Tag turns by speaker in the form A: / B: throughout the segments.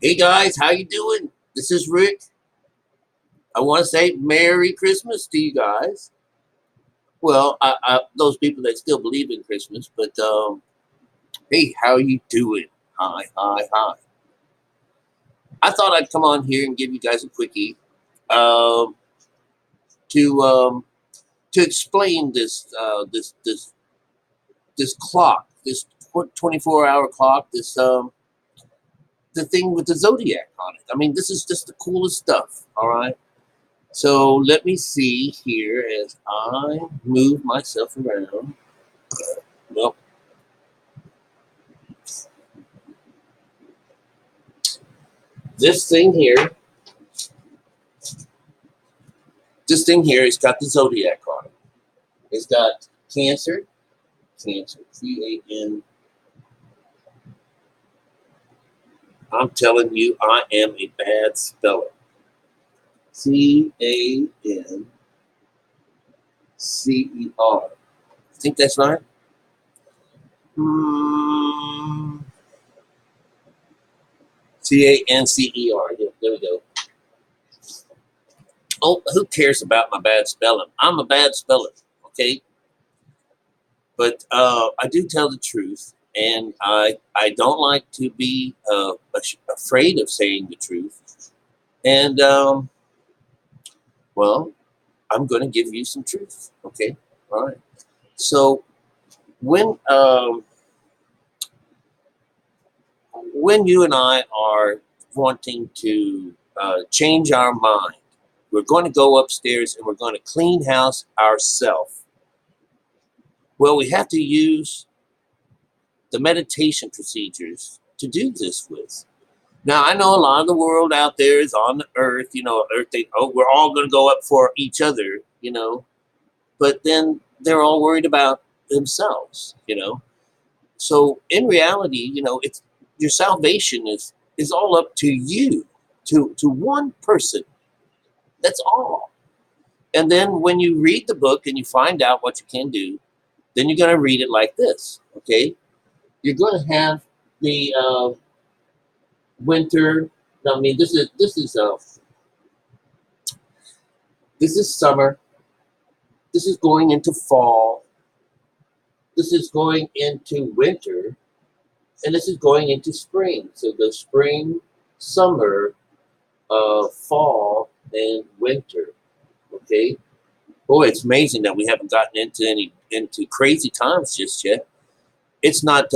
A: Hey guys, how you doing? This is Rick. I want to say Merry Christmas to you guys. Well, those people that still believe in Christmas, but hey, how you doing? Hi, hi, hi. I thought I'd come on here and give you guys a quickie um, to to explain this clock, this 24-hour clock, this the thing with the zodiac on it. I mean, this is just the coolest stuff. All right. So let me see here as I move myself around. Well, this thing here, this thing here has got the zodiac on it. It's got Cancer, Cancer, C-A-N. I'm telling you, I am a bad speller. Cancer. Think that's right? Hmm. Cancer. Yeah, there we go. Oh, who cares about my bad spelling? I'm a bad speller, okay? But I do tell the truth, and I don't like to be afraid of saying the truth. And well, I'm going to give you some truth, okay? All right. So when um, when you and I are wanting to change our mind, we're going to go upstairs and we're going to clean house ourselves. Well, we have to use the meditation procedures to do this with. Now, I know a lot of the world out there is on the earth, earth, we're all going to go up for each other, but then they're all worried about themselves. So in reality, it's your salvation is all up to you, to one person. That's all. And then when you read the book and you find out what you can do, then you're going to read it like this, okay? You're going to have the winter. I mean, this is summer. This is going into fall. This is going into winter. And this is going into spring. So the spring, summer, fall, and winter. Okay. Boy, it's amazing that we haven't gotten into crazy times just yet. It's not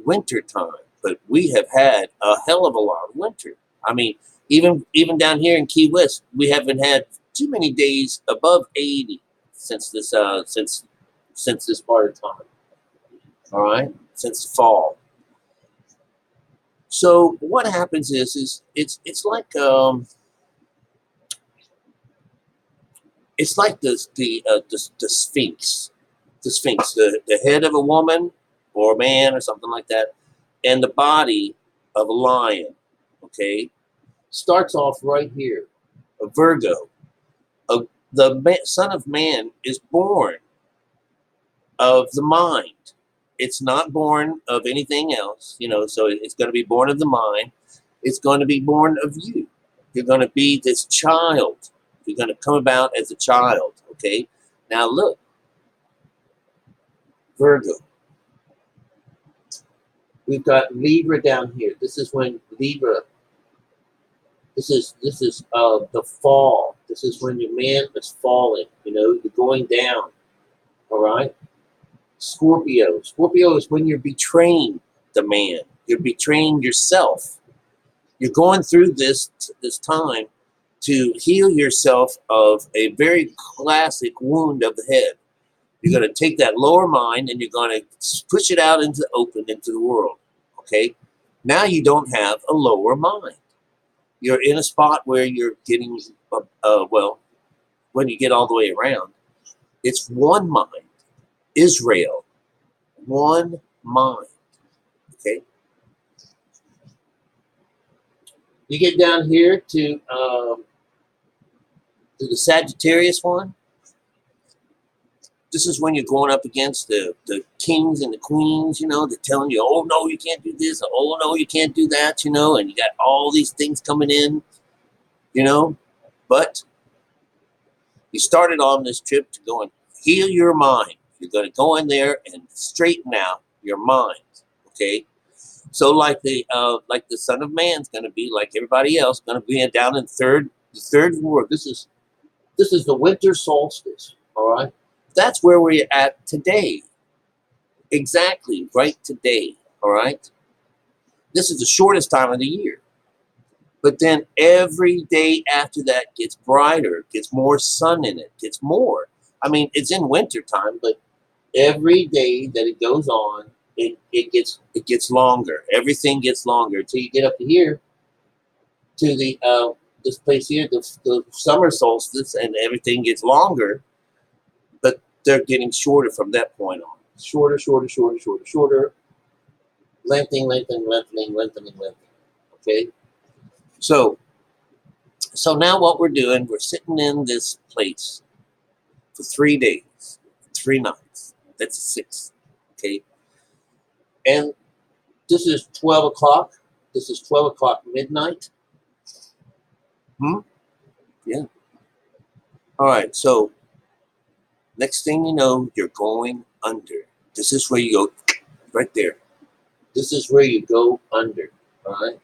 A: winter time, but we have had a hell of a lot of winter. I mean, even down here in Key West, we haven't had too many days above 80 since this part of time. All right, since the fall. So what happens is it's like the Sphinx, the head of a woman or a man or something like that, and the body of a lion. Okay, starts off right here, a Virgo. A, the Son of Man is born of the mind. It's not born of anything else. So it's going to be born of the mind. It's going to be born of you. You're going to be this child. You're going to come about as a child. Okay. Now look, Virgo. We've got Libra down here. This is when Libra. This is the fall. This is when your man is falling. You're going down. All right. Scorpio. Scorpio is when you're betraying the man. You're betraying yourself. You're going through this time to heal yourself of a very classic wound of the head. You're going to take that lower mind and you're going to push it out into the open, into the world. Okay? Now you don't have a lower mind. You're in a spot where you're getting, well, when you get all the way around, it's one mind. Israel. One mind. Okay? You get down here to the Sagittarius one. This is when you're going up against the kings and the queens, you know, they're telling you, oh, no, you can't do this. Oh, no, you can't do that, you know, and you got all these things coming in, you know. But you started on this trip to go and heal your mind. You're going to go in there and straighten out your mind, okay? So like the Son of Man's going to be like everybody else, going to be down in the third ward. This is the winter solstice, all right? That's where we're at today. Exactly, right today, all right? This is the shortest time of the year. But then every day after that gets brighter, gets more sun in it, gets more. I mean, it's in winter time, but every day that it goes on, it gets longer. Everything gets longer until you get up to here to the this place here, the summer solstice, and everything gets longer, but they're getting shorter from that point on. Shorter, shorter, shorter, shorter, shorter, lengthening, lengthening, lengthening, lengthening, lengthening. Okay, so now what we're doing, we're sitting in this place for 3 days, 3 nights. That's 6. Okay, and this is 12 o'clock. This is 12 o'clock midnight. Yeah. All right. So next thing you know, you're going under. This is where you go right there. This is where you go under. All right.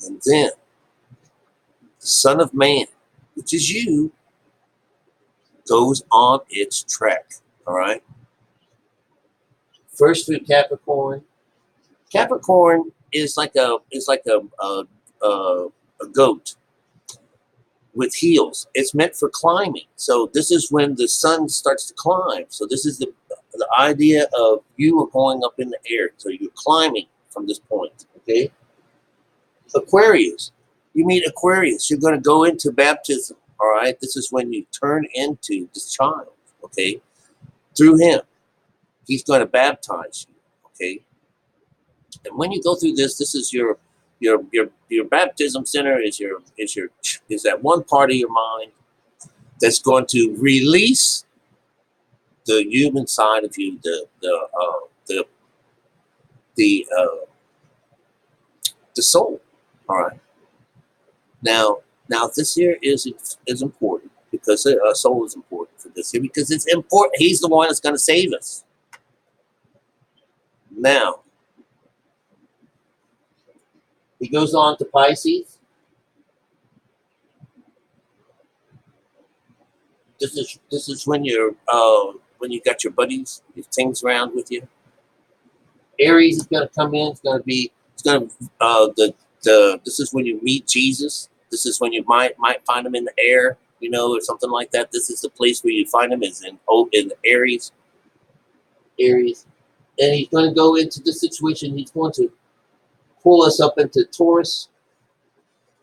A: And then the Son of Man, which is you, goes on its track. All right. First through Capricorn. Capricorn is like a goat with heels. It's meant for climbing. So this is when the sun starts to climb. So this is the idea of you are going up in the air. So you're climbing from this point. Okay. Aquarius. You meet Aquarius. You're going to go into baptism. All right. This is when you turn into this child. Okay. Through him, he's going to baptize you. Okay. And when you go through this, this is your baptism center is that one part of your mind that's going to release the human side of you, the soul. All right. Now this here is important because our soul is important for this here because it's important. He's the one that's going to save us. Now he goes on to Pisces. This is when you got your buddies, your things around with you. Aries is going to come in. This is when you meet Jesus. This is when you might find him in the air, you know, or something like that. This is the place where you find him is in Aries. Aries, and he's going to go into this situation. He's going to pull us up into Taurus.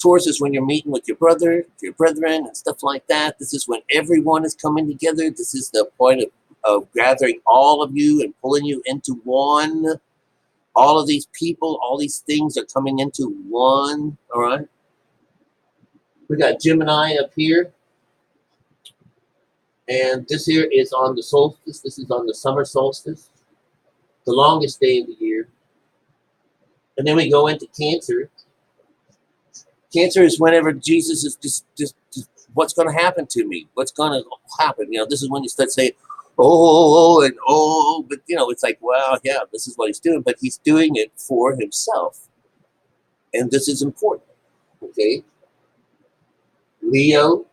A: Taurus is when you're meeting with your brethren, and stuff like that. This is when everyone is coming together. This is the point of gathering all of you and pulling you into one. All of these people, all these things are coming into one. All right. We got Gemini up here. And this here is on the solstice. This is on the summer solstice. The longest day of the year. And then we go into Cancer. Cancer is whenever Jesus is just what's going to happen to me? What's going to happen? You know, this is when you start saying, and but you know, it's like, well, yeah, this is what he's doing, but he's doing it for himself. And this is important. Okay. Leo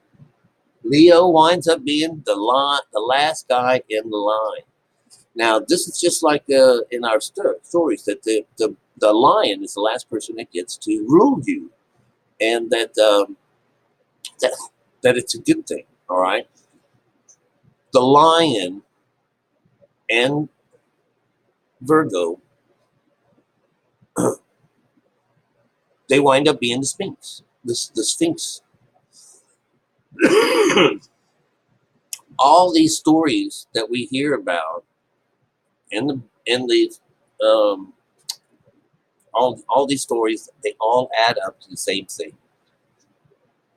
A: winds up being the last guy in the line. Now, this is just like in our stories that the lion is the last person that gets to rule you, and that it's a good thing. All right. The lion and Virgo, they wind up being the Sphinx. The Sphinx. All these stories that we hear about in the all these stories, they all add up to the same thing.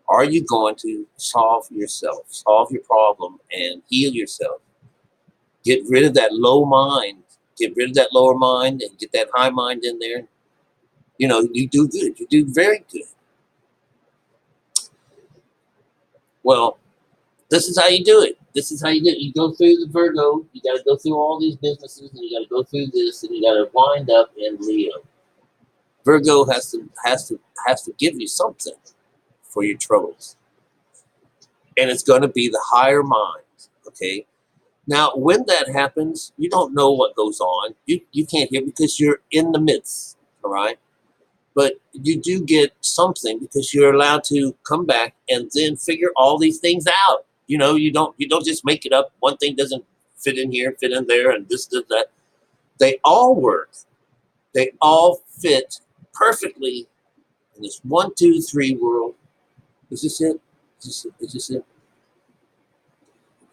A: Are you going to solve your problem and heal yourself? Get rid of that low mind. Get rid of that lower mind and get that high mind in there. You know, you do good. You do very good. Well, this is how you do it. This is how you do it. You go through the Virgo. You got to go through all these businesses, and you got to go through this, and you got to wind up in Leo. Virgo has to give you something for your troubles, and it's going to be the higher mind. Okay. Now, when that happens, you don't know what goes on. You can't hear because you're in the midst. All right. But you do get something because you're allowed to come back and then figure all these things out. You know, you don't just make it up. One thing doesn't fit in here, fit in there, and this does that. They all work. They all fit perfectly in this 1, 2, 3 world. Is this it? Is this it?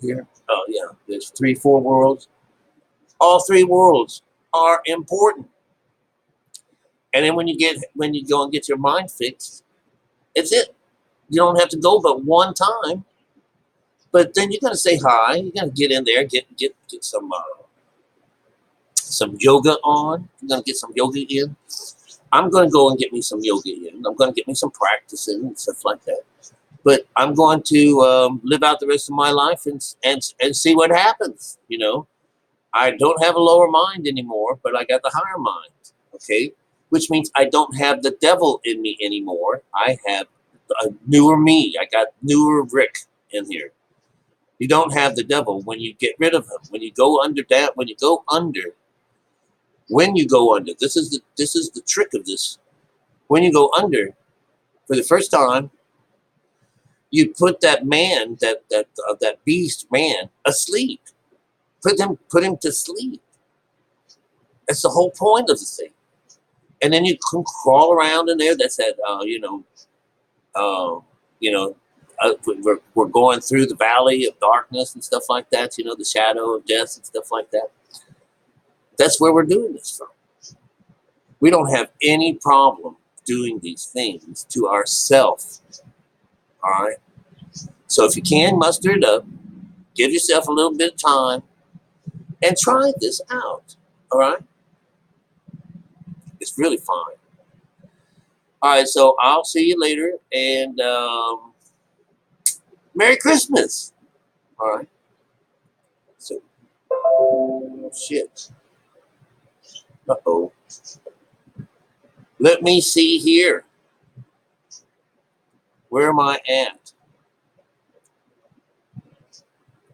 A: Here? Oh yeah. There's 3, 4 worlds. All 3 worlds are important. And then when you go and get your mind fixed, it's it. You don't have to go but one time. But then you're gonna say hi. You're gonna get in there, get some yoga on. You're gonna get some yoga in. I'm gonna go and get me some yoga in. I'm gonna get me some practice in and stuff like that. But I'm going to live out the rest of my life and see what happens. You know, I don't have a lower mind anymore, but I got the higher mind. Okay, which means I don't have the devil in me anymore. I have a newer me. I got newer Rick in here. You don't have the devil when you get rid of him. When you go under that, when you go under, this is the trick of this. When you go under, for the first time, you put that man, that beast man, asleep. Put him to sleep. That's the whole point of the thing. And then you can crawl around in there. That's that, uh, you know, we're going through the valley of darkness and stuff like that. You know, the shadow of death and stuff like that. That's where we're doing this from. We don't have any problem doing these things to ourselves. All right. So if you can muster it up, give yourself a little bit of time and try this out. All right. It's really fine. All right. So I'll see you later, and Merry Christmas. All right. So, shit. Uh-oh. Let me see here. Where am I at?